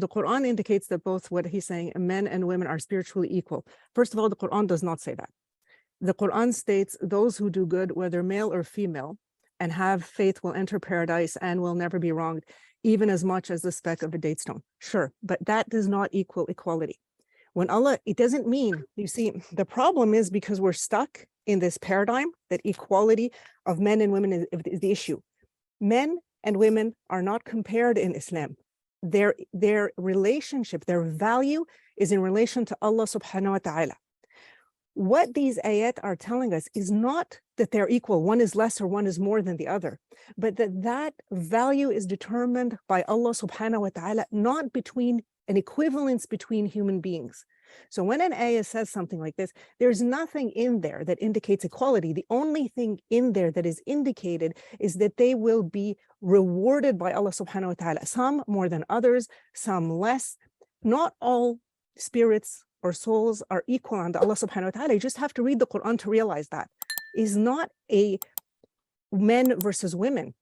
the Quran indicates that both what he's saying, men and women are spiritually equal. First of all, the Quran does not say that. The Quran states those who do good, whether male or female, and have faith will enter paradise and will never be wronged, even as much as the speck of a date stone. Sure, but that does not equal equality. When Allah, it doesn't mean, you see, the problem is because we're stuck in this paradigm that equality of men and women is the issue. Men and women are not compared in Islam. Their relationship, their value is in relation to Allah subhanahu wa ta'ala. What these ayat are telling us is not that they're equal, one is less or one is more than the other, but that value is determined by Allah subhanahu wa ta'ala, not between an equivalence between human beings. So when an ayah says something like this, there's nothing in there that indicates equality. The only thing in there that is indicated is that they will be rewarded by Allah subhanahu wa ta'ala, some more than others, some less. Not all spirits or souls are equal under Allah subhanahu wa ta'ala. You just have to read the Quran to realize that. It's not a men versus women.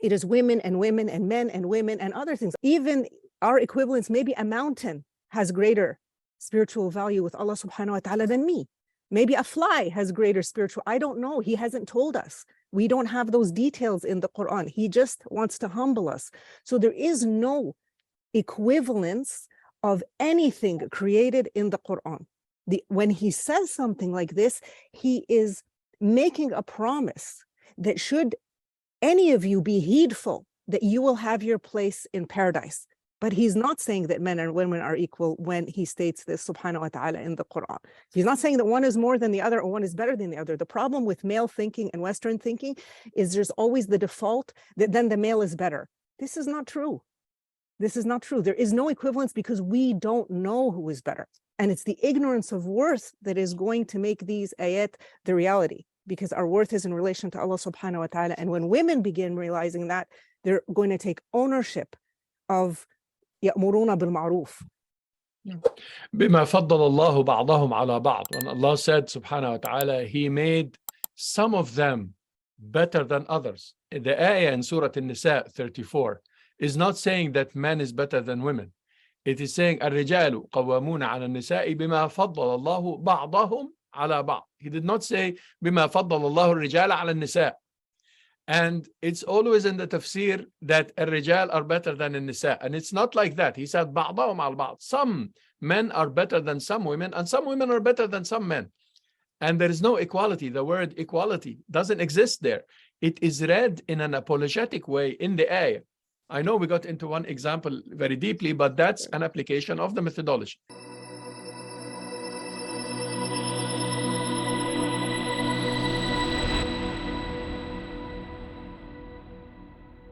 It is women and men and women and other things. Even our equivalents, maybe a mountain has greater spiritual value with Allah subhanahu wa ta'ala than me. Maybe a fly has greater spiritual, I don't know. He hasn't told us. We don't have those details in the Quran. He just wants to humble us. So there is no equivalence of anything created in the Quran. When he says something like this, he is making a promise that should any of you be heedful, that you will have your place in paradise. But he's not saying that men and women are equal when he states this subhanahu wa ta'ala in the Quran. He's not saying that one is more than the other or one is better than the other. The problem with male thinking and Western thinking is there's always the default that then the male is better. This is not true. This is not true. There is no equivalence because we don't know who is better. And it's the ignorance of worth that is going to make these ayat the reality, because our worth is in relation to Allah subhanahu wa ta'ala. And when women begin realizing that, they're going to take ownership of يأمرون بالمعروف. بما فضل الله بعضهم على بعض. When Allah said subhanahu wa ta'ala, He made some of them better than others. The ayah in Surah An-Nisa 34 is not saying that man is better than women. It is saying الرجال قوامون على النساء بما فضل الله بعضهم على بعض. He did not say بما فضل الله الرجال على النساء. And it's always in the tafsir that الرجال are better than النساء. And it's not like that. He said بعضهم على بعض. Some men are better than some women, and some women are better than some men. And there is no equality. The word equality doesn't exist there. It is read in an apologetic way in the ayah. I know we got into one example very deeply, but that's an application of the methodology.